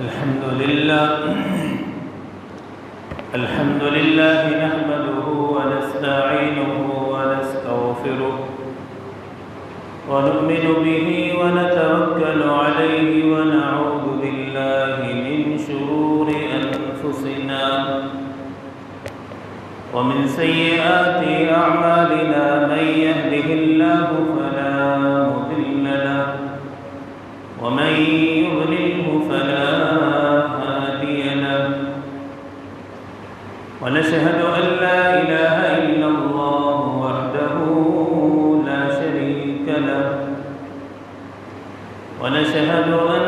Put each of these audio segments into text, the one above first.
الحمد لله نحمده ونستعينه ونستغفره ونؤمن به ونتوكل عليه ونعوذ بالله من شرور أنفسنا ومن سيئات أعمالنا من يهده الله فلا مضل له ومن يضلله فلا هادي له ونشهد أن لا إله إلا الله وحده لا شريك له ونشهد أن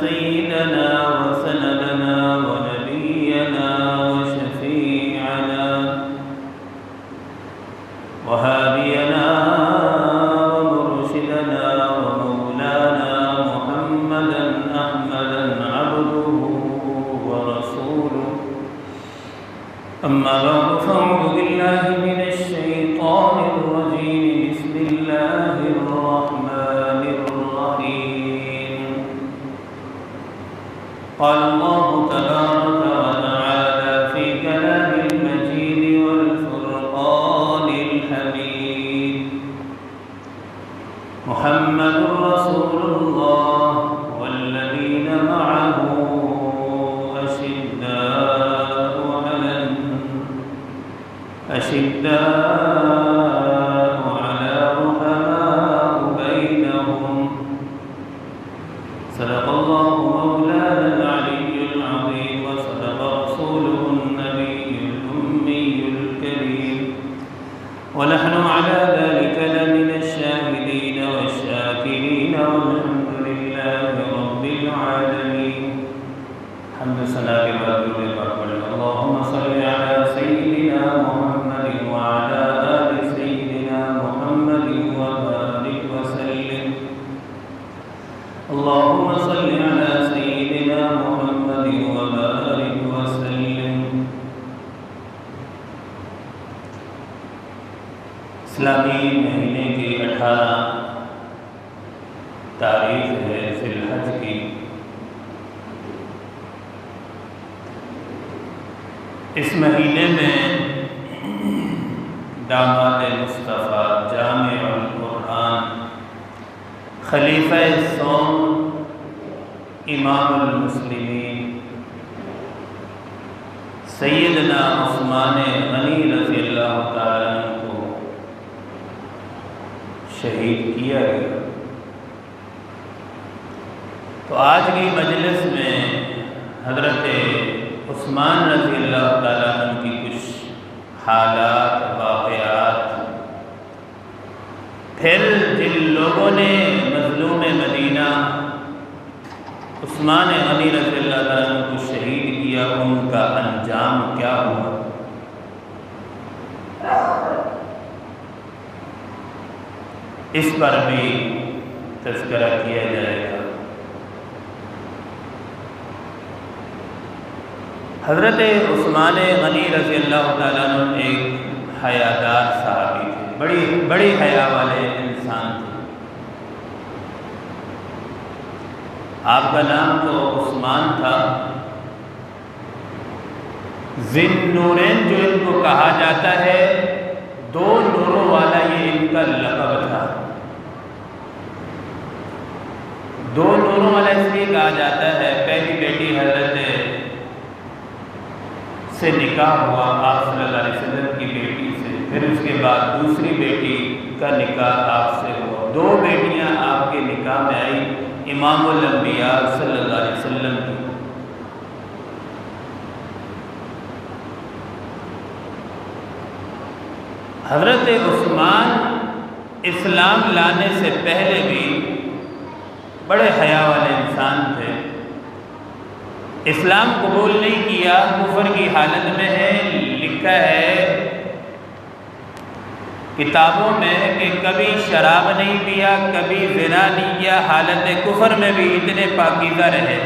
سيدنا وسندنا ونبينا وشفيعنا وهادينا ومرشدنا ومولانا محمدا أحمدا عبده ورسوله أما بعد فأعوذ بالله من الشيطان الرجيم بسم الله الرحمن الرحيم قال الله تبارك وتعالى في كلام المجيد والفرقان الحميد محمد رسول الله والذين معه أشداء على رحماء بينهم صدق الله مولانا العلي العظيم وصدق رسوله النبي الأمي الكريم ونحن على ذلك لمن الشاهدين والشاكرين والحمد لله رب العالمين حمد صلاة الرسول اللهم صل على سيدنا محمد وعلى آل سيدنا محمد وبارك وسلم اللهم صل على سيدنا محمد وبارك وسلم اسلامی مہینے کی 18 تاریخ ہے ذی الحج کی۔ اس مہینے میں داماد مصطفیٰ جامع القرآن خلیفہ صوم امام المسلمین سیدنا عثمان غنی رضی اللہ تعالیٰ عنہ کو شہید کیا گیا۔ تو آج کی مجلس میں حضرت عثمان رضی اللہ تعالیٰ عنہ کی کچھ حالات واقعات، پھر جن لوگوں نے مظلوم مدینہ عثمان غنی رضی اللہ تعالیٰ عنہ کو شہید کیا، ان کا انجام کیا ہوا، اس پر بھی تذکرہ کیا جائے گا۔ حضرت عثمان غنی رضی اللہ تعالیٰ عنہ ایک حیادار صحابی تھے، بڑی حیا والے انسان تھے۔ آپ کا نام تو عثمان تھا، ذی النورین جو ان کو کہا جاتا ہے، 2 نوروں والا یہ ان کا لقب تھا۔ 2 نوروں والا اس لیے کہا جاتا ہے، پہلی بیٹی حضرت سے نکاح ہوا آپ صلی اللہ علیہ وسلم کی بیٹی سے، پھر اس کے بعد دوسری بیٹی کا نکاح آپ سے ہوا، 2 بیٹیاں آپ کے نکاح میں آئی امام الانبیاء صلی اللہ علیہ وسلم کی۔ حضرت عثمان اسلام لانے سے پہلے بھی بڑے حیا والے انسان تھے، اسلام قبول نہیں کیا، کفر کی حالت میں ہے۔ لکھا ہے کتابوں میں کہ کبھی شراب نہیں پیا، کبھی زنا نہیں کیا، حالت کفر میں بھی اتنے پاکیزہ رہے۔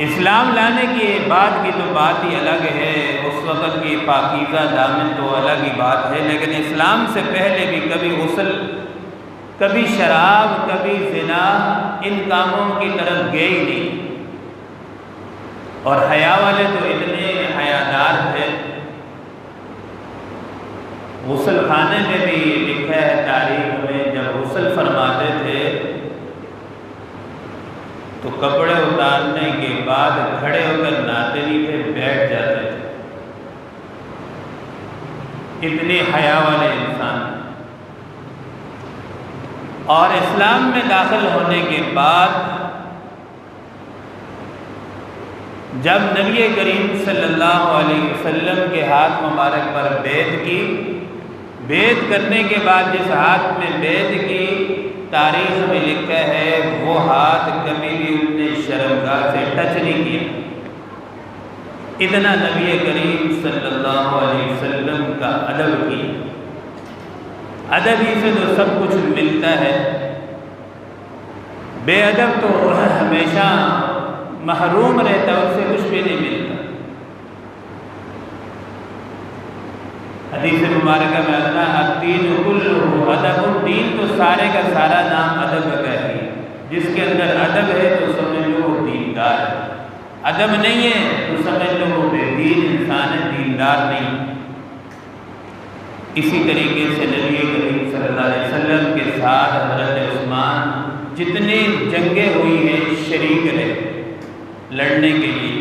اسلام لانے کی بعد کی تو بات ہی الگ ہے، اس وقت کی پاکیزہ دامن تو الگ ہی بات ہے، لیکن اسلام سے پہلے بھی کبھی غسل، کبھی شراب، کبھی زنا، ان کاموں کی طرف گئے ہی نہیں۔ اور حیا والے تو اتنے حیادار تھے، غسل خانے میں بھی لکھا ہے تاریخ میں، جب غسل فرماتے تھے تو کپڑے اتارنے کے بعد کھڑے ہو کر نہاتے نہیں تھے، بیٹھ جاتے تھے، اتنے حیا والے انسان۔ اور اسلام میں داخل ہونے کے بعد جب نبی کریم صلی اللہ علیہ وسلم کے ہاتھ مبارک پر بیعت کی، بیعت کرنے کے بعد جس ہاتھ میں بیعت کی، تاریخ میں لکھا ہے وہ ہاتھ کبھی بھی اپنے شرمگاہ سے ٹچ نہیں کیا۔ اتنا نبی کریم صلی اللہ علیہ وسلم کا ادب کی، ادب ہی سے تو سب کچھ ملتا ہے، بے ادب تو ہمیشہ محروم رہتا ہے، اس سے کچھ بھی نہیں ملتا۔ حدیث مبارکہ میں آتا ہے الدین کلہ ادب، دین تو سارے کا سارا نام ادب کا ہے، جس کے اندر ادب ہے تو سمجھ لو وہ دیندار ہے، ادب نہیں ہے تو سمجھ لو وہ بے دین انسان ہے، دیندار نہیں۔ اسی طریقے سے نبی کریم صلی اللہ علیہ وسلم کے ساتھ حضرت عثمان جتنی جنگیں ہوئی ہیں شریک رہے لڑنے کے لیے۔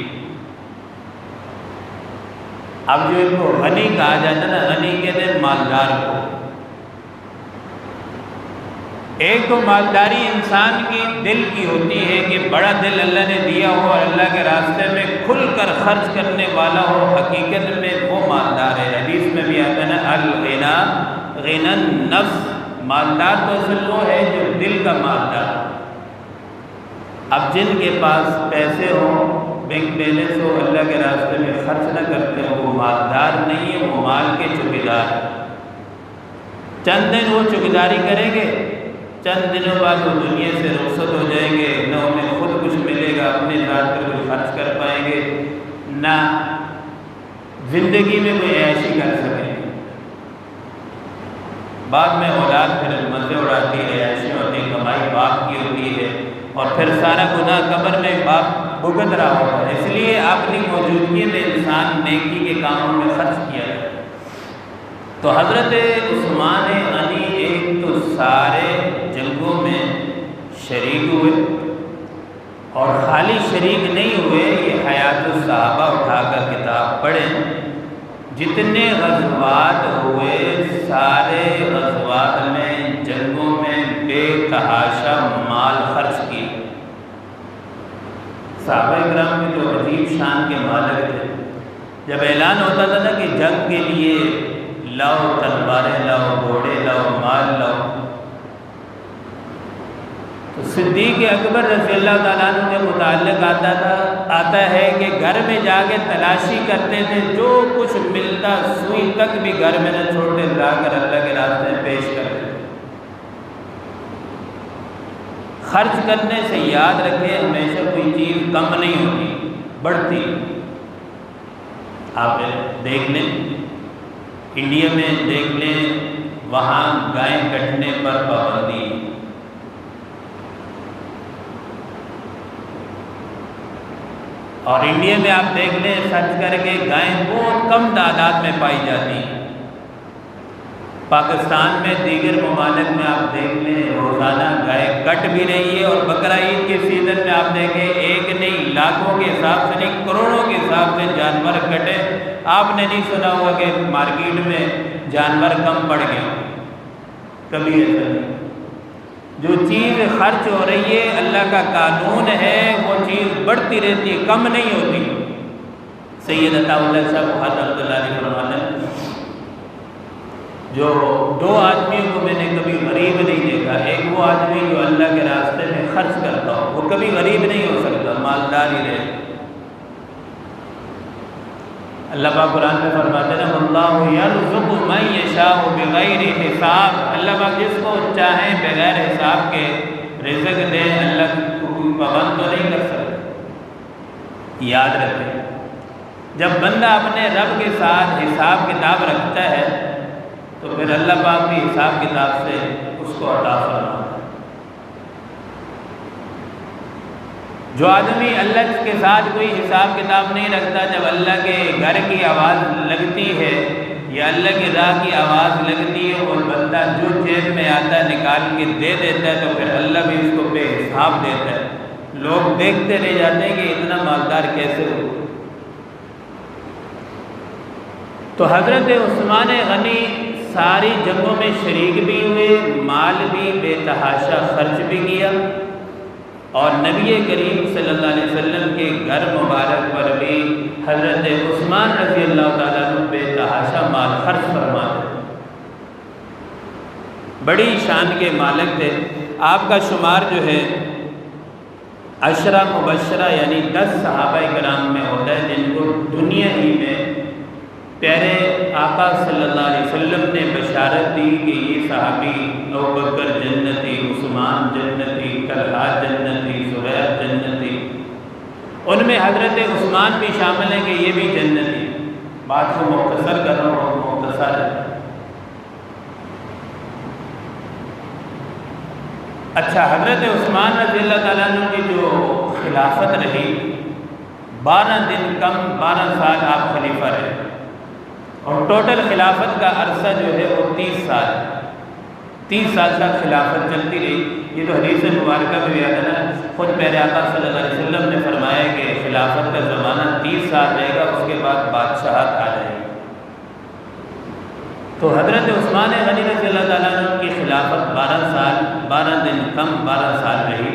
اب جو ان کو غنی کہا جاتا ہے نا، غنی کہتے ہیں مالدار کو۔ ایک تو مالداری انسان کی دل کی ہوتی ہے کہ بڑا دل اللہ نے دیا ہو اور اللہ کے راستے میں کھل کر خرچ کرنے والا ہو، حقیقت میں وہ مالدار ہے۔ حدیث میں بھی آتا ہے نا الغنا غنى النفس، مالدار تو اصل وہ ہے جو دل کا مالدار۔ اب جن کے پاس پیسے ہوں، بینک بیلنس ہو، اللہ کے راستے میں خرچ نہ کرتے ہیں، وہ مالدار نہیں ہے، وہ مال کے چوکیدار۔ چند دن وہ چوکیداری کریں گے، چند دنوں بعد وہ دنیا سے رخصت ہو جائیں گے، نہ انہیں خود کچھ ملے گا، اپنے ذات پر کچھ خرچ کر پائیں گے، نہ زندگی میں کوئی عیاشی کر سکیں گے۔ بعد میں اولاد پھر مزے اڑاتی ہے، عیاشی ہوتی ہے، کمائی باپ کی ہوتی ہے، اور پھر سارا گناہ قبر میں باپ بھگت رہا ہوتا ہے۔ اس لیے اپنی موجودگی میں انسان نیکی کے کاموں میں خرچ کیا ہے۔ تو حضرت عثمان غنی ایک تو سارے جنگوں میں شریک ہوئے، اور خالی شریک نہیں ہوئے، یہ حیات الصحابہ اٹھا کر کتاب پڑھیں، جتنے غزوات ہوئے سارے غزوات میں، جنگوں میں بے تحاشا مال خرچ کیے۔ صحابہ اکرام میں تو عجیب شان کے مالک تھے، جب اعلان ہوتا تھا نا کہ جنگ کے لیے لاؤ تلواریں لاؤ، گھوڑے لاؤ، مال لاؤ، تو صدیق اکبر رضی اللہ تعالیٰ عنہ کے متعلق آتا ہے کہ گھر میں جا کے تلاشی کرتے تھے، جو کچھ ملتا سوئی تک بھی گھر میں نہ چھوڑتے، لا کر اللہ کے راستے میں پیش کرتے تھے۔ خرچ کرنے سے یاد رکھیں ہمیشہ کوئی چیز کم نہیں ہوتی، بڑھتی۔ آپ دیکھ لیں انڈیا میں، دیکھ لیں وہاں گائے کٹنے پر پابندی، اور انڈیا میں آپ دیکھ لیں سرچ کر کے گائیں بہت کم تعداد میں پائی جاتی ہیں۔ پاکستان میں دیگر ممالک میں آپ دیکھ لیں روزانہ گائے کٹ بھی رہی ہے، اور بقرہ عید کے سیزن میں آپ دیکھیں ایک نہیں لاکھوں کے حساب سے نہیں کروڑوں کے حساب سے جانور کٹے۔ آپ نے نہیں سنا ہوگا کہ مارکیٹ میں جانور کم پڑ گئے ہوں، کبھی ایسا نہیں۔ جو چیز خرچ ہو رہی ہے اللہ کا قانون ہے، وہ چیز بڑھتی رہتی ہے، کم نہیں ہوتی۔ سید عطا اللہ صاحب رحمۃ اللہ علیہ فرماتے ہیں جو دو آدمیوں کو میں نے کبھی غریب نہیں دیکھا، ایک وہ آدمی جو اللہ کے راستے میں خرچ کرتا ہو، وہ کبھی غریب نہیں ہو سکتا، مالدار ہی رہے۔ اللہ پاک قرآن میں فرماتے ہیں اللہ یرزق من یشاء بغیر حساب، اللہ پاک جس کو چاہیں بغیر حساب کے رزق دے، اللہ کو کوئی پابند تو نہیں کر سکتا۔ یاد رکھیں، جب بندہ اپنے رب کے ساتھ حساب کتاب رکھتا ہے تو پھر اللہ پاک بھی حساب کتاب سے اس کو عطا فرماتا ہے۔ جو آدمی اللہ کے ساتھ کوئی حساب کتاب نہیں رکھتا، جب اللہ کے گھر کی آواز لگتی ہے یا اللہ کی راہ کی آواز لگتی ہے اور بندہ جو جیب میں آتا ہے نکال کے دے دیتا ہے تو پھر اللہ بھی اس کو بے حساب دیتا ہے۔ لوگ دیکھتے رہ جاتے ہیں کہ اتنا مالدار کیسے ہو۔ تو حضرت عثمان غنی ساری جنگوں میں شریک بھی ہوئے، مال بھی بے تحاشا خرچ بھی کیا، اور نبی کریم صلی اللہ علیہ وسلم کے گھر مبارک پر بھی حضرت عثمان رضی اللہ تعالیٰ عنہ بے تحاشا مال خرچ فرماتے، بڑی شان کے مالک تھے۔ آپ کا شمار جو ہے عشرہ مبشرہ یعنی 10 صحابہ کرام میں ہوتا ہے جن کو دنیا ہی میں پیارے آقا صلی اللہ علیہ وسلم نے بشارت دی کہ یہ صحابی ابوبکر جنتی، عثمان جنتی، طلحہ جنتی، زبیر جنتی، ان میں حضرت عثمان بھی شامل ہیں کہ یہ بھی جنتی۔ بات کو مختصر کر رہا ہوں، مختصر ہے۔ اچھا، حضرت عثمان رضی اللہ تعالیٰ عنہ کی جو خلافت رہی 12 دن کم 12 سال آپ خلیفہ رہے، اور ٹوٹل خلافت کا عرصہ جو ہے وہ 30 سال تک خلافت چلتی رہی۔ یہ تو حدیث مبارکہ میں بھی آتا ہے نا، خود پیارے آقا صلی اللہ علیہ وسلم نے فرمایا کہ خلافت کا زمانہ 30 سال رہے گا، اس کے بعد بادشاہت آ جائے گی۔ تو حضرت عثمان غنی رضی اللہ تعالیٰ عنہ کی خلافت 12 دن کم 12 سال رہی،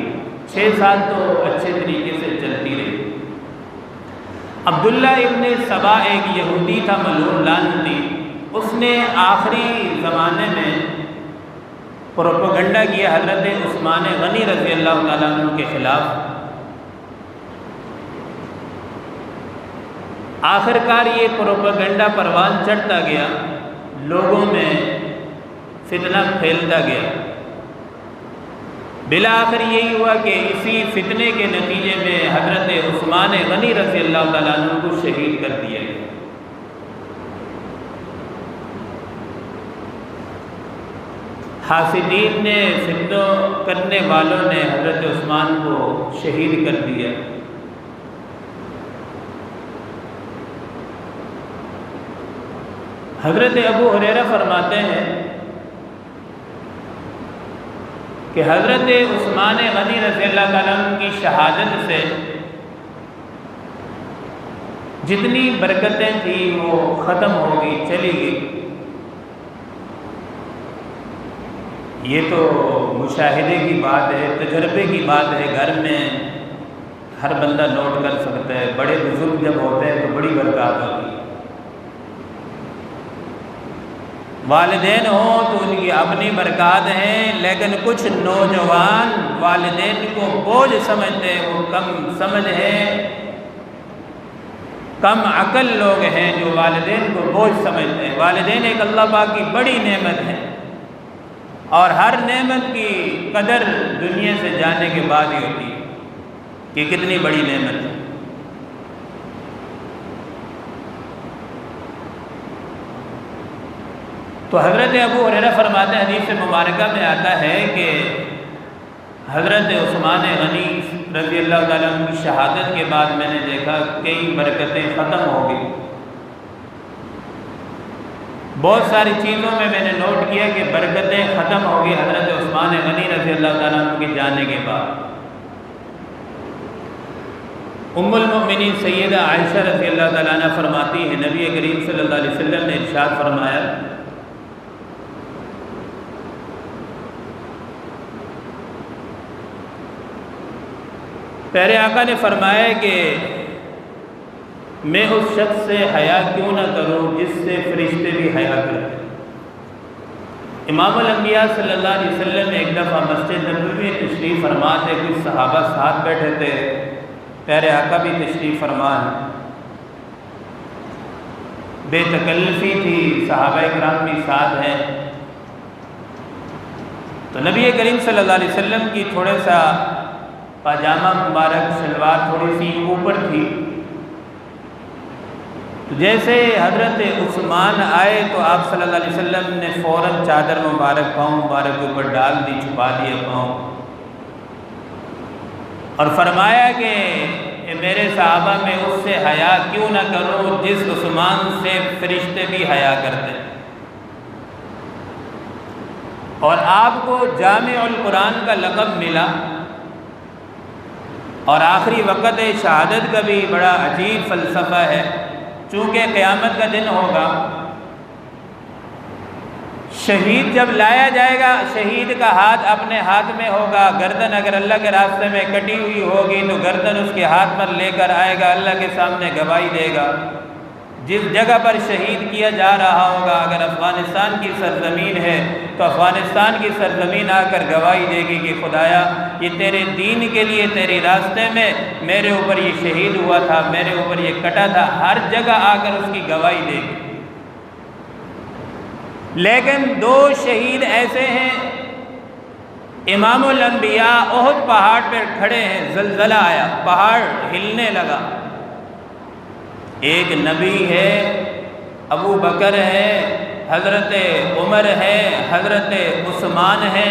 6 سال تو اچھے طریقے سے چلتی رہی۔ عبداللہ ابن سبا ایک یہودی تھا، ملعون لعنتی، اس نے آخری زمانے میں پروپیگنڈا کیا حضرت عثمان غنی رضی اللہ تعالیٰ عنہ کے خلاف۔ آخرکار یہ پروپیگنڈا پروان چڑھتا گیا، لوگوں میں فتنہ پھیلتا گیا، بالآخر یہی ہوا کہ اسی فتنے کے نتیجے میں حضرت عثمان غنی رضی اللہ تعالیٰ عنہ کو شہید کر دیا گیا۔ حاسدین نے، فتنوں کرنے والوں نے حضرت عثمان کو شہید کر دیا۔ حضرت ابو ہریرہ فرماتے ہیں کہ حضرت عثمان غنی رضی اللہ تعالیٰ عنہ کی شہادت سے جتنی برکتیں تھیں وہ ختم ہو گئی، چلی گئی۔ یہ تو مشاہدے کی بات ہے، تجربے کی بات ہے، گھر میں ہر بندہ نوٹ کر سکتا ہے۔ بڑے بزرگ جب ہوتے ہیں تو بڑی برکات ہوتی ہے۔ والدین ہوں تو ان کی اپنی برکات ہیں، لیکن کچھ نوجوان والدین کو بوجھ سمجھتے ہیں، وہ کم سمجھ ہیں، کم عقل لوگ ہیں جو والدین کو بوجھ سمجھتے ہیں۔ والدین ایک اللہ پاک کی بڑی نعمت ہے، اور ہر نعمت کی قدر دنیا سے جانے کے بعد ہی ہوتی ہے کہ کتنی بڑی نعمت ہے۔ تو حضرت ابو ہریرہ فرماتے ہیں، حدیث مبارکہ میں آتا ہے کہ حضرت عثمان غنی رضی اللہ تعالیٰ عنہ کی شہادت کے بعد میں نے دیکھا کئی برکتیں ختم ہو گئی۔ بہت ساری چیزوں میں نے نوٹ کیا کہ برکتیں ختم ہو گئی حضرت عثمان غنی رضی اللہ تعالیٰ عنہ کے جانے کے بعد۔ ام المؤمنین سیدہ عائشہ رضی اللہ تعالیٰ عنہ فرماتی ہیں، نبی کریم صلی اللہ علیہ وسلم نے ارشاد فرمایا، پیارے آقا نے فرمایا کہ میں اس شخص سے حیا کیوں نہ کروں جس سے فرشتے بھی حیا کرتے۔ امام الانبیاء صلی اللہ علیہ وسلم نے ایک دفعہ مسجد نبوی میں تشریف فرما تھے، کچھ صحابہ ساتھ بیٹھے تھے، پیارے آقا بھی تشریف فرما ہیں، بے تکلفی تھی، صحابہ کرام بھی ساتھ ہیں۔ تو نبی کریم صلی اللہ علیہ وسلم کی تھوڑا سا پاجامہ مبارک، شلوار تھوڑی سی اوپر تھی، جیسے حضرت عثمان آئے تو آپ صلی اللہ علیہ وسلم نے فوراً چادر مبارک پاؤں مبارک کے اوپر ڈال دی، چھپا دیا پاؤں، اور فرمایا کہ میرے صحابہ میں اس سے حیا کیوں نہ کروں جس عثمان سے فرشتے بھی حیا کرتے ہیں۔ اور آپ کو جامع القرآن کا لقب ملا، اور آخری وقت شہادت کا بھی بڑا عجیب فلسفہ ہے، چونکہ قیامت کا دن ہوگا، شہید جب لایا جائے گا، شہید کا ہاتھ اپنے ہاتھ میں ہوگا، گردن اگر اللہ کے راستے میں کٹی ہوئی ہوگی تو گردن اس کے ہاتھ پر لے کر آئے گا، اللہ کے سامنے گواہی دے گا۔ جس جگہ پر شہید کیا جا رہا ہوگا، اگر افغانستان کی سرزمین ہے تو افغانستان کی سرزمین آ کر گواہی دے گی کہ خدایا یہ تیرے دین کے لیے تیرے راستے میں میرے اوپر یہ شہید ہوا تھا، میرے اوپر یہ کٹا تھا، ہر جگہ آ کر اس کی گواہی دے گی۔ لیکن دو شہید ایسے ہیں، امام الانبیاء احد پہاڑ پر کھڑے ہیں، زلزلہ آیا، پہاڑ ہلنے لگا، ایک نبی ہے، ابو بکر ہے، حضرت عمر ہے، حضرت عثمان ہے۔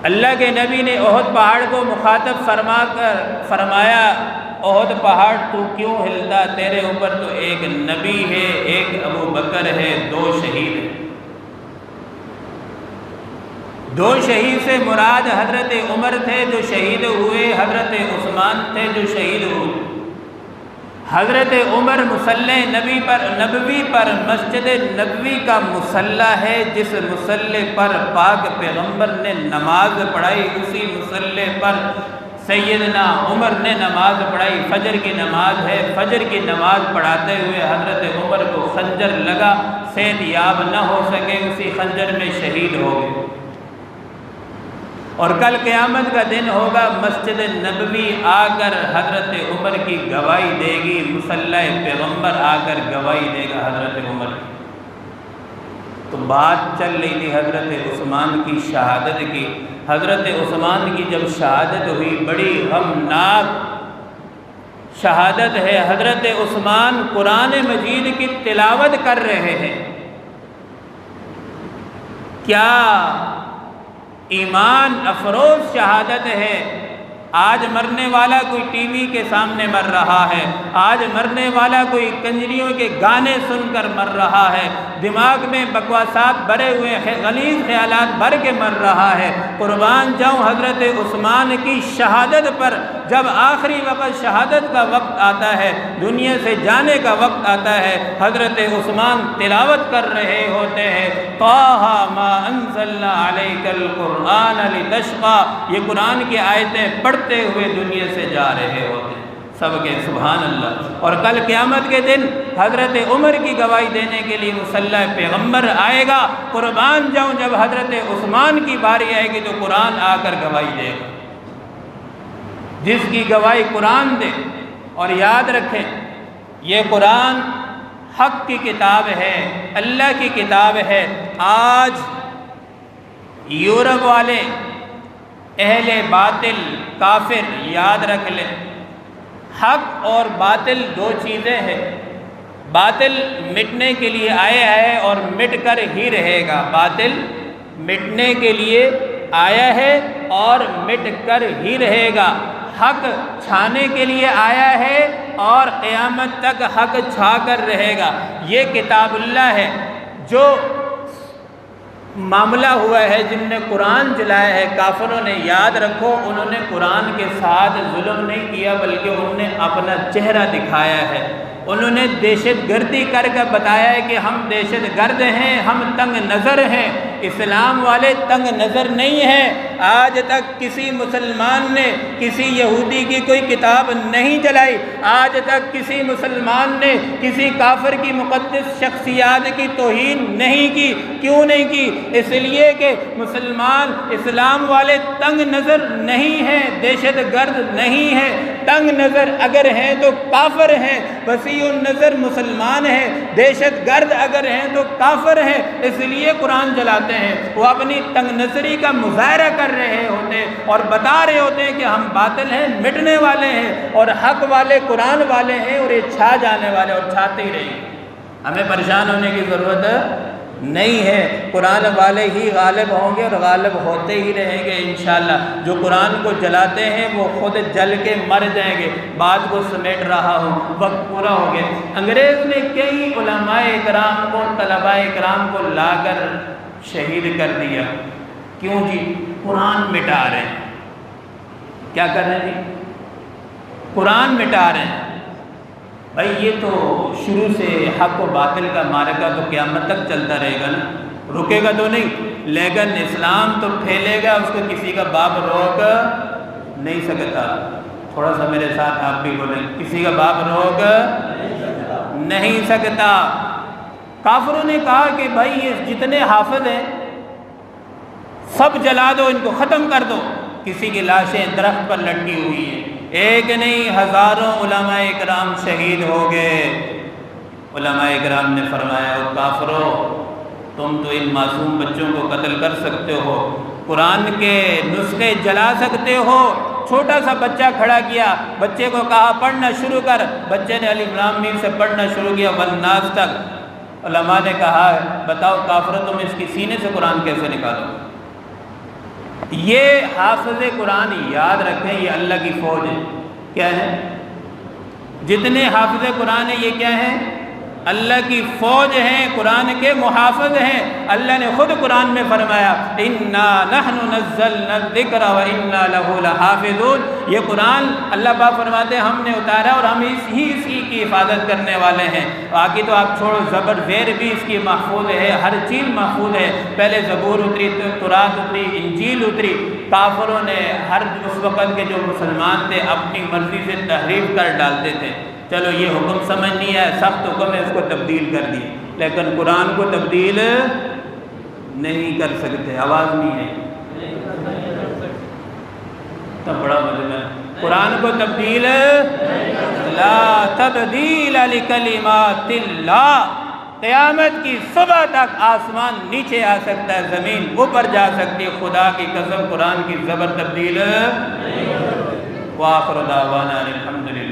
اللہ کے نبی نے احد پہاڑ کو مخاطب فرما کر فرمایا، احد پہاڑ تو کیوں ہلتا، تیرے اوپر تو ایک نبی ہے، ایک ابو بکر ہے، دو شہید ہیں۔ دو شہید سے مراد حضرت عمر تھے جو شہید ہوئے، حضرت عثمان تھے جو شہید ہوئے۔ حضرت عمر مصلی نبوی پر مسجد نبوی کا مصلی ہے، جس مصلی پر پاک پیغمبر نے نماز پڑھائی، اسی مصلی پر سیدنا عمر نے نماز پڑھائی، فجر کی نماز ہے، فجر کی نماز پڑھاتے ہوئے حضرت عمر کو خنجر لگا، صحت یاب نہ ہو سکے، اسی خنجر میں شہید ہو گئے۔ اور کل قیامت کا دن ہوگا، مسجد نبوی آ کر حضرت عمر کی گواہی دے گی، مصلی پیغمبر آ کر گواہی دے گا حضرت عمر کی۔ تو بات چل رہی تھی حضرت عثمان کی شہادت کی۔ حضرت عثمان کی جب شہادت ہوئی، بڑی غمناک شہادت ہے۔ حضرت عثمان قرآن مجید کی تلاوت کر رہے ہیں۔ کیا ایمان افروز شہادت ہے! آج مرنے والا کوئی ٹی وی کے سامنے مر رہا ہے، آج مرنے والا کوئی کنجریوں کے گانے سن کر مر رہا ہے، دماغ میں بکواسات بھرے ہوئے غلیظ خیالات بھر کے مر رہا ہے۔ قربان جاؤں حضرت عثمان کی شہادت پر، جب آخری وقت شہادت کا وقت آتا ہے، دنیا سے جانے کا وقت آتا ہے، حضرت عثمان تلاوت کر رہے ہوتے ہیں، طٰہٰ مَا أَنزَلْنَا عَلَيْكَ الْقُرْآنَ لِتَشْقَىٰ، یہ قرآن کی آیتیں پڑھتے ہوئے دنیا سے جا رہے ہوتے ہیں۔ سب کے سبحان اللہ۔ اور کل قیامت کے دن حضرت عمر کی گواہی دینے کے لیے مصلی پیغمبر آئے گا۔ قربان جاؤں جب حضرت عثمان کی باری آئے گی تو قرآن آ کر گواہی دے گا، جس کی گواہی قرآن دے۔ اور یاد رکھیں، یہ قرآن حق کی کتاب ہے، اللہ کی کتاب ہے۔ آج یورپ والے اہل باطل کافر یاد رکھ لیں، حق اور باطل دو چیزیں ہیں۔ باطل مٹنے کے لیے آیا ہے اور مٹ کر ہی رہے گا، باطل مٹنے کے لیے آیا ہے اور مٹ کر ہی رہے گا۔ حق چھانے کے لیے آیا ہے اور قیامت تک حق چھا کر رہے گا۔ یہ کتاب اللہ ہے۔ جو معاملہ ہوا ہے، جن نے قرآن جلایا ہے کافروں نے، یاد رکھو انہوں نے قرآن کے ساتھ ظلم نہیں کیا، بلکہ انہوں نے اپنا چہرہ دکھایا ہے۔ انہوں نے دہشت گردی کر کے بتایا ہے کہ ہم دہشت گرد ہیں، ہم تنگ نظر ہیں۔ اسلام والے تنگ نظر نہیں ہیں۔ آج تک کسی مسلمان نے کسی یہودی کی کوئی کتاب نہیں جلائی، آج تک کسی مسلمان نے کسی کافر کی مقدس شخصیات کی توہین نہیں کی۔ کیوں نہیں کی؟ اس لیے کہ مسلمان اسلام والے تنگ نظر نہیں ہیں، دہشت گرد نہیں ہیں۔ تنگ نظر اگر ہیں تو کافر ہیں، وسیع النظر مسلمان ہیں، دہشت گرد اگر ہیں تو کافر ہیں۔ اس لیے قرآن جلاتے جاتے ہیں، وہ اپنی تنگ نظری کا مظاہرہ کر رہے ہوتے ہیں اور بتا رہے ہوتے ہیں کہ ہم باطل ہیں، مٹنے والے ہیں، اور حق والے قرآن والے ہیں، اور یہ چھا جانے والے اور چھاتے ہی رہیں گے۔ ہمیں پریشان ہونے کی ضرورت نہیں ہے، قرآن والے ہی غالب ہوں گے اور غالب ہوتے ہی رہیں گے انشاءاللہ۔ جو قرآن کو جلاتے ہیں وہ خود جل کے مر جائیں گے۔ بات کو سمیٹ رہا ہوں، وقت پورا ہو گیا۔ انگریز نے کئی علماء اکرام کو، طلباء اکرام کو لا کر شہید کر دیا۔ کیوں جی؟ قرآن مٹا رہے ہیں۔ کیا کر رہے ہیں جی؟ قرآن مٹا رہے ہیں۔ بھائی یہ تو شروع سے حق و باطل کا معرکہ تو قیامت تک چلتا رہے گا نا، رکے گا تو نہیں، لیکن اسلام تو پھیلے گا، اس کو کسی کا باپ روک نہیں سکتا۔ تھوڑا سا میرے ساتھ آپ بھی بولیں، کسی کا باپ روک نہیں سکتا۔ کافروں نے کہا کہ بھائی یہ جتنے حافظ ہیں سب جلا دو، ان کو ختم کر دو۔ کسی کی لاشیں درخت پر لٹکی ہوئی ہیں، ایک نہیں ہزاروں علماء اکرام شہید ہو گئے۔ علماء اکرام نے فرمایا او کافرو، تم تو ان معصوم بچوں کو قتل کر سکتے ہو، قرآن کے نسخے جلا سکتے ہو۔ چھوٹا سا بچہ کھڑا کیا، بچے کو کہا پڑھنا شروع کر، بچے نے الف لام میم سے پڑھنا شروع کیا والناس تک۔ علماء نے کہا بتاؤ کافرو تم اس کی سینے سے قرآن کیسے نکالو؟ یہ حافظ قرآن یاد رکھیں، یہ اللہ کی فوج ہے۔ کیا ہے؟ جتنے حافظ قرآن ہیں یہ کیا ہیں؟ اللہ کی فوج ہیں، قرآن کے محافظ ہیں۔ اللہ نے خود قرآن میں فرمایا اِنَّا نَحْنُ نَزَّلْنَا الذِّكْرَ وَإِنَّا لَهُ لَحَافِظُونَ۔ یہ قرآن اللہ پاک فرماتے ہیں ہم نے اتارا اور ہم اسی کی حفاظت کرنے والے ہیں۔ باقی تو آپ چھوڑو، زبر زیر بھی اس کی محفوظ ہے، ہر چیز محفوظ ہے۔ پہلے زبور اتری، تورات اتری، انجیل اتری۔ کافروں نے ہر اس وقت کے جو مسلمان تھے اپنی مرضی سے تحریف کر ڈالتے تھے۔ چلو یہ حکم سمجھ نہیں آیا، سخت حکم ہے، اس کو تبدیل کر دی، لیکن قرآن کو تبدیل نہیں کر سکتے۔ آواز نہیں ہے تو بڑا مطلب ہے، قرآن کو تبدیل لا تبدیل لکلمات اللہ۔ قیامت کی صبح تک آسمان نیچے آ سکتا ہے، زمین اوپر جا سکتی ہے، خدا کی قسم قرآن کی زبر تبدیل۔ وآخر دعوانا الحمدللہ۔